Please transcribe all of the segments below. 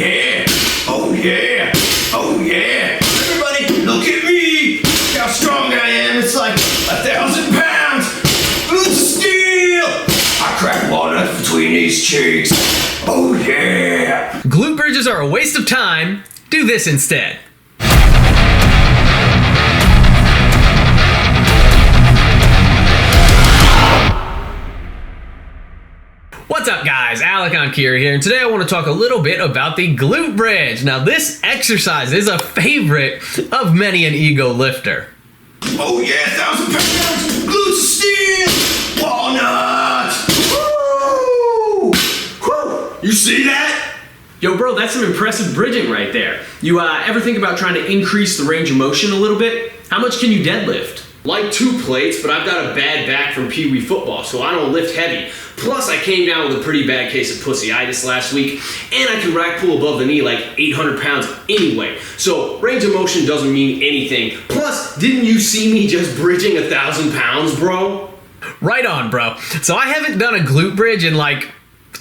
yeah, oh yeah, oh yeah. Everybody, look at me. Look how strong I am. It's like 1,000 pounds. Glutes of steel. I crack walnuts between these cheeks. Oh yeah. Glute bridges are a waste of time. Do this instead. What's up guys, Enkiri here, and today I want to talk a little bit about the glute bridge. Now this exercise is a favorite of many an ego lifter. Oh yeah, 1,000 pounds, glutes of steel, walnuts. Woo! Woo! You see that? Yo bro, that's some impressive bridging right there. You ever think about trying to increase the range of motion a little bit? How much can you deadlift? Like 2 plates, but I've got a bad back from Pee Wee football, so I don't lift heavy. Plus, I came down with a pretty bad case of pussyitis last week, and I can rack pull above the knee like 800 pounds anyway. So, range of motion doesn't mean anything. Plus, didn't you see me just bridging 1,000 pounds, bro? Right on, bro. So I haven't done a glute bridge in like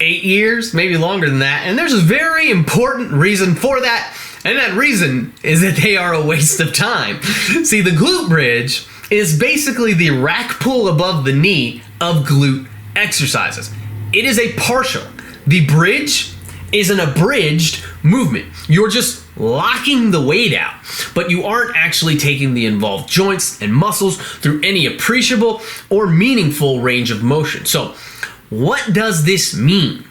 8 years, maybe longer than that, and there's a very important reason for that, and that reason is that they are a waste of time. See, the glute bridge is basically the rack pull above the knee of glute exercises. It is a partial. The bridge is an abridged movement. You're just locking the weight out, but you aren't actually taking the involved joints and muscles through any appreciable or meaningful range of motion. So, what does this mean?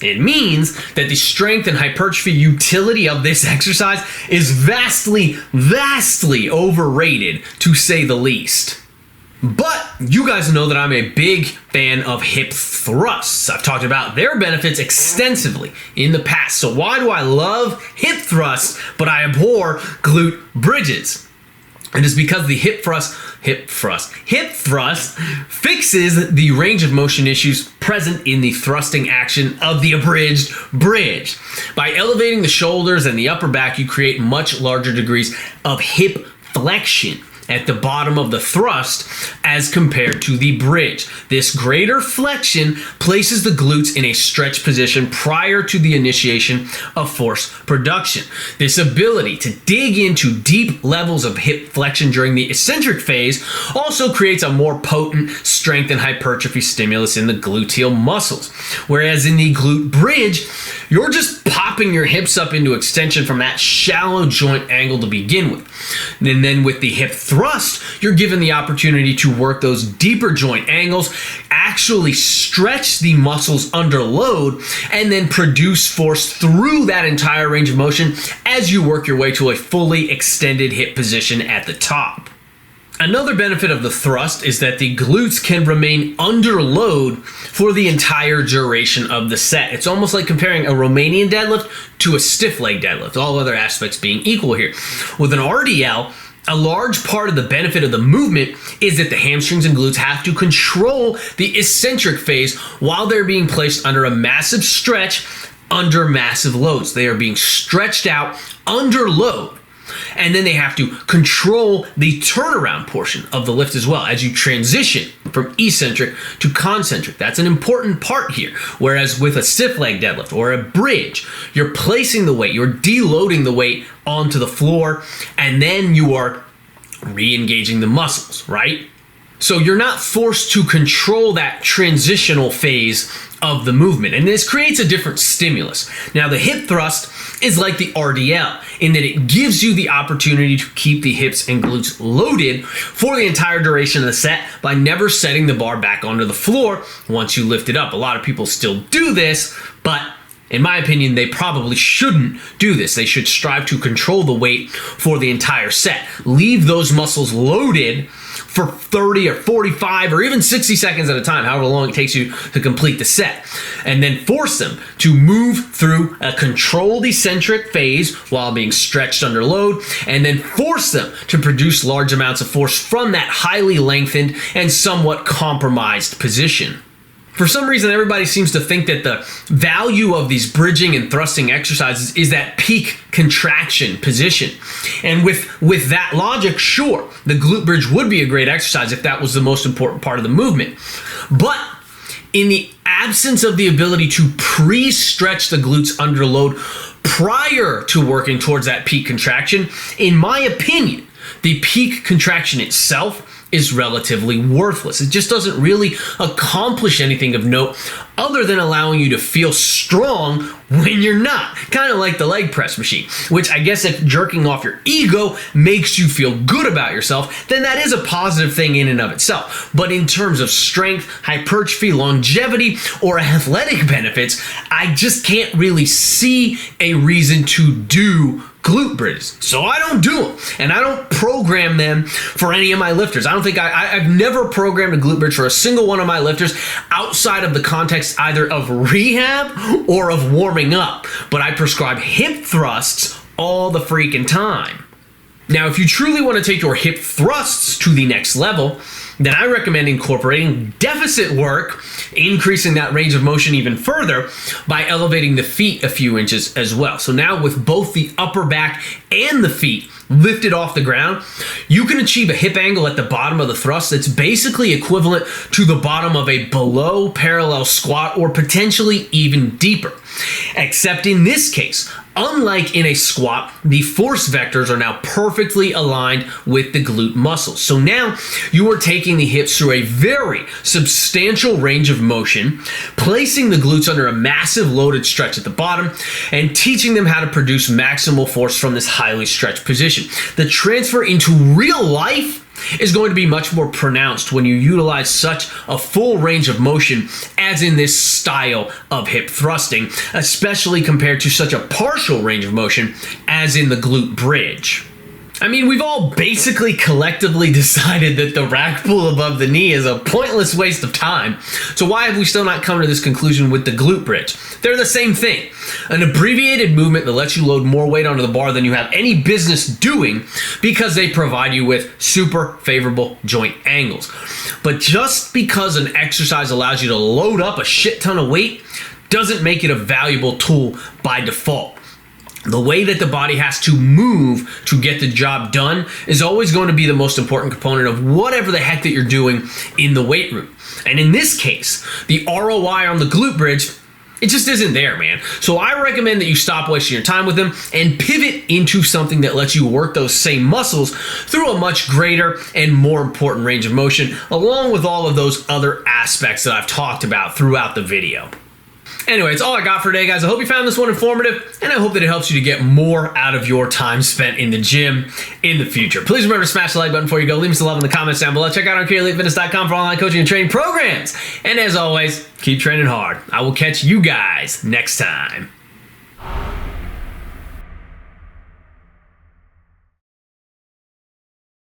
It means that the strength and hypertrophy utility of this exercise is vastly, vastly overrated, to say the least. But you guys know that I'm a big fan of hip thrusts. I've talked about their benefits extensively in the past. So why do I love hip thrusts, but I abhor glute bridges? It is because the hip thrust fixes the range of motion issues present in the thrusting action of the abridged bridge. By elevating the shoulders and the upper back, you create much larger degrees of hip flexion at the bottom of the thrust as compared to the bridge. This greater flexion places the glutes in a stretch position prior to the initiation of force production. This ability to dig into deep levels of hip flexion during the eccentric phase also creates a more potent strength and hypertrophy stimulus in the gluteal muscles. Whereas in the glute bridge, you're just popping your hips up into extension from that shallow joint angle to begin with. And then with the hip thrust, you're given the opportunity to work those deeper joint angles, actually stretch the muscles under load, and then produce force through that entire range of motion as you work your way to a fully extended hip position at the top. Another benefit of the thrust is that the glutes can remain under load for the entire duration of the set. It's almost like comparing a Romanian deadlift to a stiff leg deadlift, all other aspects being equal here. With an RDL, a large part of the benefit of the movement is that the hamstrings and glutes have to control the eccentric phase while they're being placed under a massive stretch under massive loads. They are being stretched out under load. And then they have to control the turnaround portion of the lift as well as you transition from eccentric to concentric. That's an important part here. Whereas with a stiff leg deadlift or a bridge, you're placing the weight, you're deloading the weight onto the floor, and then you are re-engaging the muscles, right? So you're not forced to control that transitional phase of the movement, and this creates a different stimulus. Now the hip thrust is like the RDL in that it gives you the opportunity to keep the hips and glutes loaded for the entire duration of the set by never setting the bar back onto the floor once you lift it up. A lot of people still do this, but in my opinion, they probably shouldn't do this. They should strive to control the weight for the entire set. Leave those muscles loaded for 30 or 45 or even 60 seconds at a time, however long it takes you to complete the set. And then force them to move through a controlled eccentric phase while being stretched under load, and then force them to produce large amounts of force from that highly lengthened and somewhat compromised position. For some reason, everybody seems to think that the value of these bridging and thrusting exercises is that peak contraction position. And with that logic, sure, the glute bridge would be a great exercise if that was the most important part of the movement. But in the absence of the ability to pre-stretch the glutes under load prior to working towards that peak contraction, in my opinion, the peak contraction itself is relatively worthless. It just doesn't really accomplish anything of note other than allowing you to feel strong when you're not. Kind of like the leg press machine, which I guess if jerking off your ego makes you feel good about yourself, then that is a positive thing in and of itself. But in terms of strength, hypertrophy, longevity, or athletic benefits, I just can't really see a reason to do glute bridges. So I don't do them, and I don't program them for any of my lifters. I don't think I've never programmed a glute bridge for a single one of my lifters outside of the context either of rehab or of warming up. But I prescribe hip thrusts all the freaking time. Now, if you truly want to take your hip thrusts to the next level, then I recommend incorporating deficit work, increasing that range of motion even further by elevating the feet a few inches as well. So now with both the upper back and the feet lifted off the ground, you can achieve a hip angle at the bottom of the thrust that's basically equivalent to the bottom of a below parallel squat or potentially even deeper. Except in this case, unlike in a squat, the force vectors are now perfectly aligned with the glute muscles. So now you are taking the hips through a very substantial range of motion, placing the glutes under a massive loaded stretch at the bottom, and teaching them how to produce maximal force from this highly stretched position. The transfer into real life is going to be much more pronounced when you utilize such a full range of motion as in this style of hip thrusting, especially compared to such a partial range of motion as in the glute bridge. I mean, we've all basically collectively decided that the rack pull above the knee is a pointless waste of time. So why have we still not come to this conclusion with the glute bridge? They're the same thing. An abbreviated movement that lets you load more weight onto the bar than you have any business doing because they provide you with super favorable joint angles. But just because an exercise allows you to load up a shit ton of weight doesn't make it a valuable tool by default. The way that the body has to move to get the job done is always going to be the most important component of whatever the heck that you're doing in the weight room. And in this case, the ROI on the glute bridge, it just isn't there, man. So I recommend that you stop wasting your time with them and pivot into something that lets you work those same muscles through a much greater and more important range of motion, along with all of those other aspects that I've talked about throughout the video. Anyway, it's all I got for today, guys. I hope you found this one informative, and I hope that it helps you to get more out of your time spent in the gym in the future. Please remember to smash the like button before you go. Leave us a love in the comments down below. Check out EnkiriEliteFitness.com for online coaching and training programs. And as always, keep training hard. I will catch you guys next time.